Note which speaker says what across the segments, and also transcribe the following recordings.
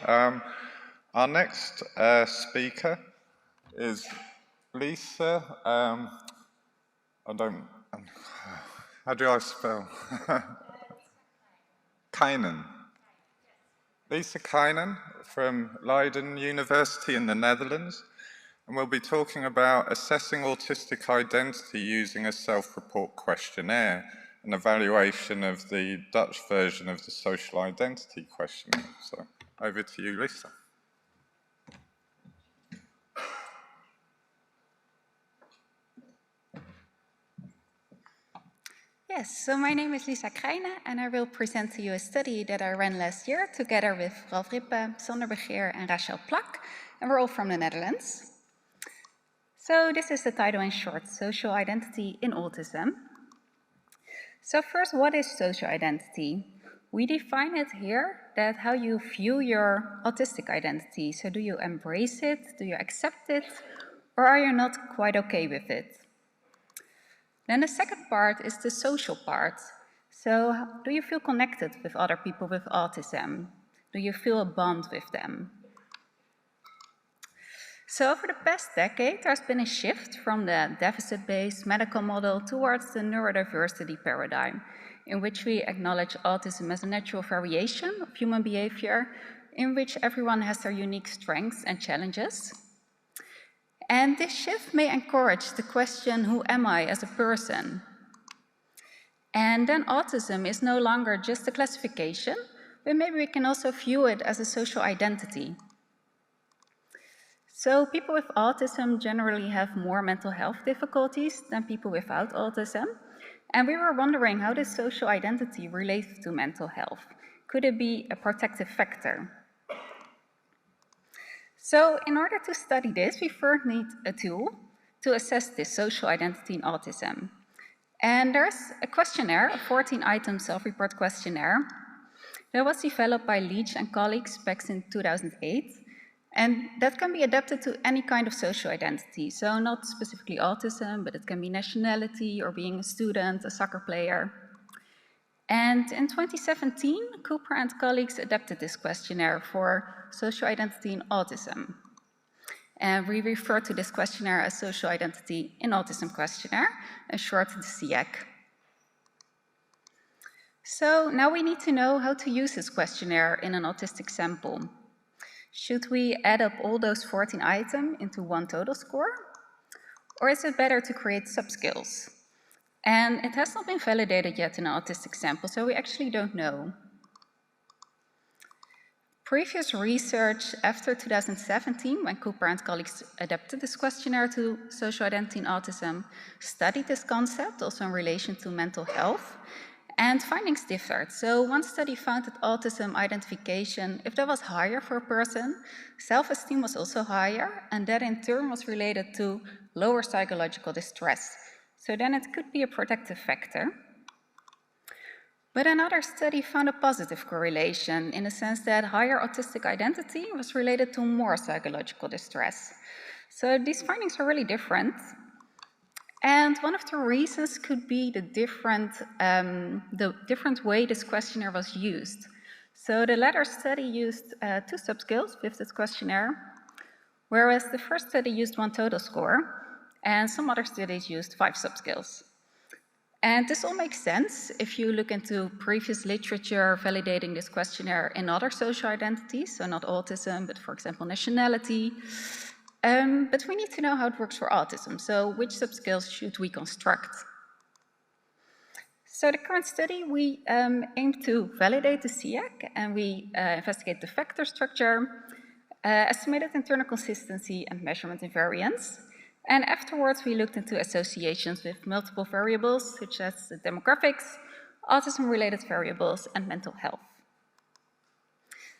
Speaker 1: Our next speaker is Lisa. How do I spell? Krijnen. Lisa Krijnen from Leiden University in the Netherlands, and we'll be talking about assessing autistic identity using a self-report questionnaire, an evaluation of the Dutch version of the Social Identity Questionnaire. So, over to you, Lisa.
Speaker 2: Yes, so my name is Lisa Krijnen, and I will present to you a study that I ran last year together with Ralf Rippe, Sander Begeer, and Rachel Plak, and we're all from the Netherlands. So this is the title in short, Social Identity in Autism. So first, what is social identity? We define it here that how you view your autistic identity. So do you embrace it? Do you accept it? Or are you not quite okay with it? Then the second part is the social part. So do you feel connected with other people with autism? Do you feel a bond with them? So over the past decade, there's been a shift from the deficit-based medical model towards the neurodiversity paradigm, in which we acknowledge autism as a natural variation of human behavior, in which everyone has their unique strengths and challenges. And this shift may encourage the question, who am I as a person? And then autism is no longer just a classification, but maybe we can also view it as a social identity. So people with autism generally have more mental health difficulties than people without autism. And we were wondering how this social identity relates to mental health. Could it be a protective factor? So in order to study this, we first need a tool to assess this social identity in autism. And there's a questionnaire, a 14-item self-report questionnaire, that was developed by Leach and colleagues back in 2008. And that can be adapted to any kind of social identity. So not specifically autism, but it can be nationality or being a student, a soccer player. And in 2017, Cooper and colleagues adapted this questionnaire for social identity in autism. And we refer to this questionnaire as Social Identity in Autism Questionnaire, in short, the SIAQ. So now we need to know how to use this questionnaire in an autistic sample. Should we add up all those 14 items into one total score? Or is it better to create subscales? And it has not been validated yet in an autistic sample, so we actually don't know. Previous research after 2017, when Cooper and colleagues adapted this questionnaire to social identity in autism, studied this concept also in relation to mental health, and findings differed. So one study found that autism identification, if that was higher for a person, self-esteem was also higher, and that in turn was related to lower psychological distress. So then it could be a protective factor. But another study found a positive correlation in the sense that higher autistic identity was related to more psychological distress. So these findings are really different. And one of the reasons could be the different way this questionnaire was used. So the latter study used 2 subscales with this questionnaire, whereas the first study used 1 total score, and some other studies used 5 subscales. And this all makes sense if you look into previous literature validating this questionnaire in other social identities, so not autism, but for example, nationality. But we need to know how it works for autism, so which subscales should we construct? So the current study, we aim to validate the SIAQ, and we investigate the factor structure, estimated internal consistency, and measurement invariance. And afterwards, we looked into associations with multiple variables, such as the demographics, autism-related variables, and mental health.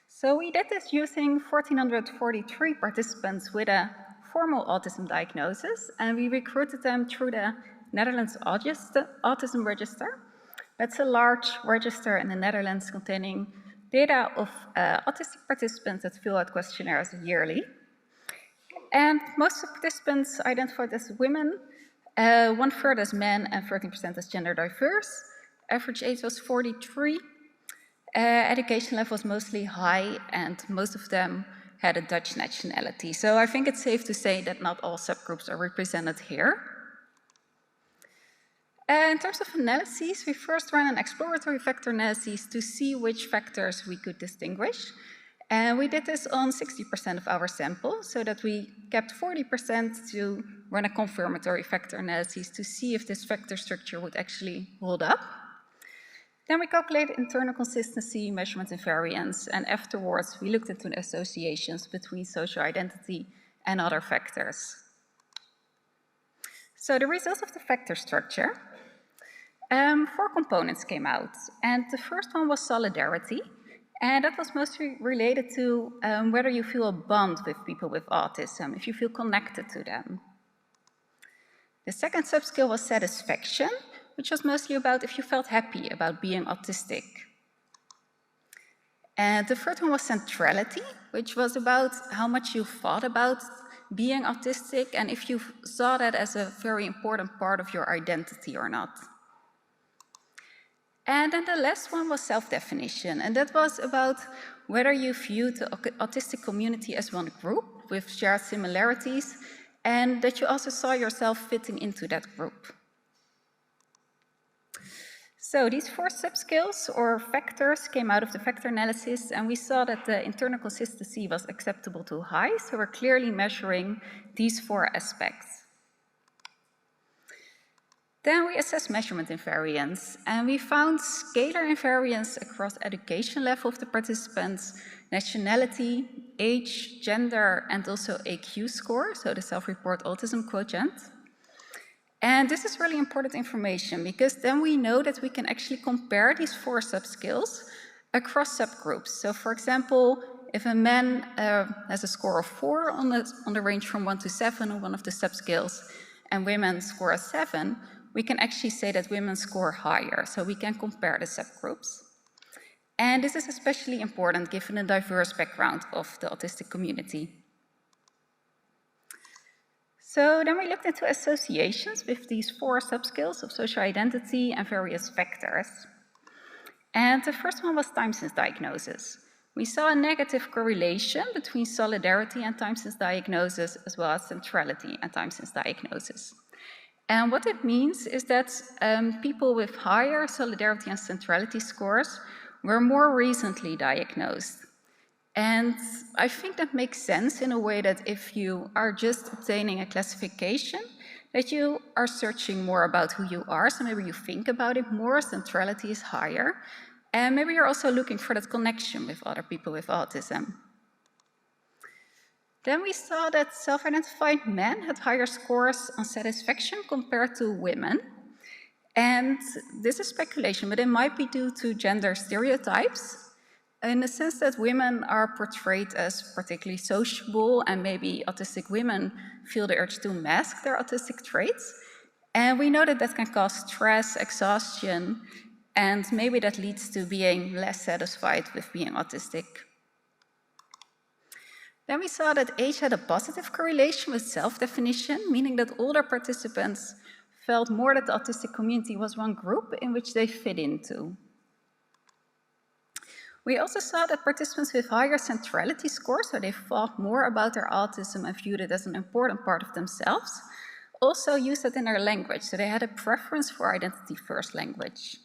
Speaker 2: So we did this using 1,443 participants with a formal autism diagnosis, and we recruited them through the Netherlands Autism Register. That's a large register in the Netherlands containing data of autistic participants that fill out questionnaires yearly. And most of the participants identified as women, 1/3 as men, and 13% as gender diverse. Average age was 43. Education level was mostly high, and most of them had a Dutch nationality. So I think it's safe to say that not all subgroups are represented here. In terms of analyses, we first ran an exploratory factor analysis to see which factors we could distinguish. And we did this on 60% of our sample, so that we kept 40% to run a confirmatory factor analysis to see if this factor structure would actually hold up. Then we calculated internal consistency, measurement invariance, and afterwards we looked into the associations between social identity and other factors. So the results of the factor structure, 4 components came out, and the first one was solidarity, and that was mostly related to whether you feel a bond with people with autism, if you feel connected to them. The second subscale was satisfaction, which was mostly about if you felt happy about being autistic. And the third one was centrality, which was about how much you thought about being autistic and if you saw that as a very important part of your identity or not. And then the last one was self-definition, and that was about whether you viewed the autistic community as one group with shared similarities and that you also saw yourself fitting into that group. So these 4 subscales or factors came out of the factor analysis, and we saw that the internal consistency was acceptable to high, so we're clearly measuring these 4 aspects. Then we assessed measurement invariance, and we found scalar invariance across education level of the participants, nationality, age, gender, and also AQ score, so the self-report autism quotient. And this is really important information because then we know that we can actually compare these 4 subscales across subgroups. So for example, if a man has a score of 4 on the range from 1 to 7 on one of the subscales and women score a 7, we can actually say that women score higher, so we can compare the subgroups. And this is especially important given the diverse background of the autistic community. So then we looked into associations with these 4 subscales of social identity and various factors. And the first one was time since diagnosis. We saw a negative correlation between solidarity and time since diagnosis, as well as centrality and time since diagnosis. And what it means is that people with higher solidarity and centrality scores were more recently diagnosed. And I think that makes sense in a way that if you are just obtaining a classification, that you are searching more about who you are, so maybe you think about it more, centrality is higher, and maybe you're also looking for that connection with other people with autism. Then we saw that self-identified men had higher scores on satisfaction compared to women. And this is speculation, but it might be due to gender stereotypes, in the sense that women are portrayed as particularly sociable, and maybe autistic women feel the urge to mask their autistic traits. And we know that that can cause stress, exhaustion, and maybe that leads to being less satisfied with being autistic. Then we saw that age had a positive correlation with self-definition, meaning that older participants felt more that the autistic community was one group in which they fit into. We also saw that participants with higher centrality scores, so they thought more about their autism and viewed it as an important part of themselves, also used it in their language, so they had a preference for identity-first language.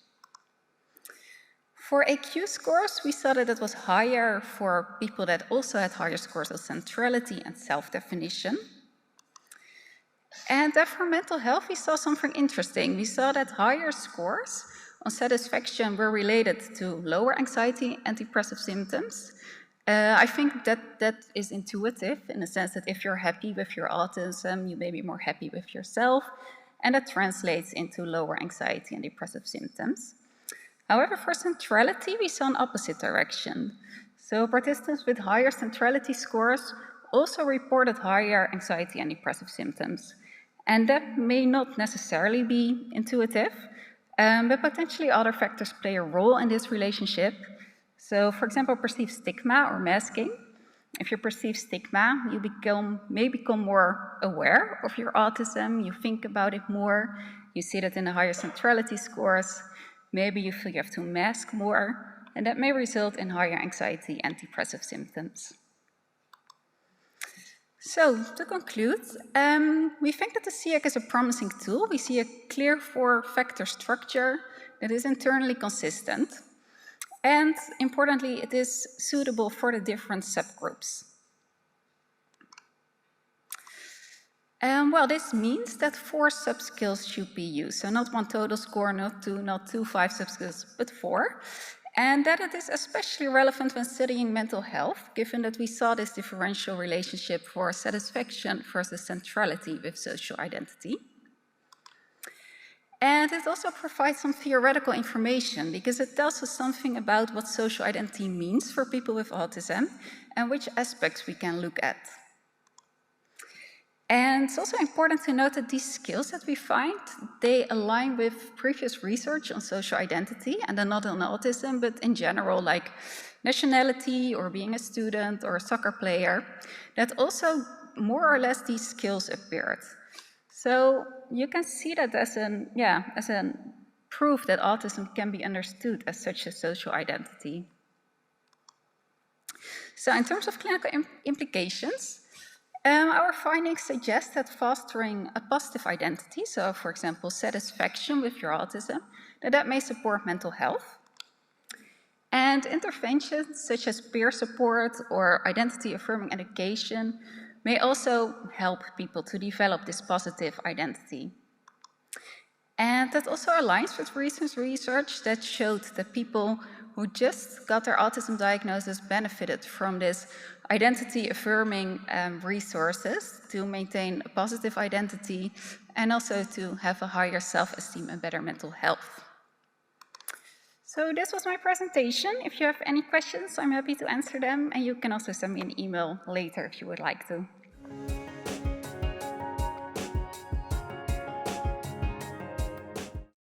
Speaker 2: For AQ scores, we saw that it was higher for people that also had higher scores of centrality and self-definition. And for mental health, we saw something interesting. We saw that higher scores on satisfaction were related to lower anxiety and depressive symptoms. I think that is intuitive in the sense that if you're happy with your autism, you may be more happy with yourself, and that translates into lower anxiety and depressive symptoms. However, for centrality, we saw an opposite direction. So participants with higher centrality scores also reported higher anxiety and depressive symptoms. And that may not necessarily be intuitive, but potentially other factors play a role in this relationship. So, for example, perceived stigma or masking. If you perceive stigma, you may become more aware of your autism, you think about it more, you see that in the higher centrality scores, maybe you feel you have to mask more, and that may result in higher anxiety and depressive symptoms. So, to conclude, we think that the SEAC is a promising tool. We see a clear 4-factor structure that is internally consistent. And importantly, it is suitable for the different subgroups. Well, this means that 4 subskills should be used. So not 1 total score, not 2, 5 subskills, but 4. And that it is especially relevant when studying mental health, given that we saw this differential relationship for satisfaction versus centrality with social identity. And it also provides some theoretical information because it tells us something about what social identity means for people with autism and which aspects we can look at. And it's also important to note that these skills that we find, they align with previous research on social identity, and then not on autism, but in general, like nationality or being a student or a soccer player, that also more or less these skills appeared. So you can see that as a proof that autism can be understood as such a social identity. So in terms of clinical implications, our findings suggest that fostering a positive identity, so for example, satisfaction with your autism, that may support mental health. And interventions such as peer support or identity-affirming education may also help people to develop this positive identity. And that also aligns with recent research that showed that people who just got their autism diagnosis benefited from this identity-affirming resources to maintain a positive identity and also to have a higher self-esteem and better mental health. So this was my presentation. If you have any questions, I'm happy to answer them, and you can also send me an email later if you would like to.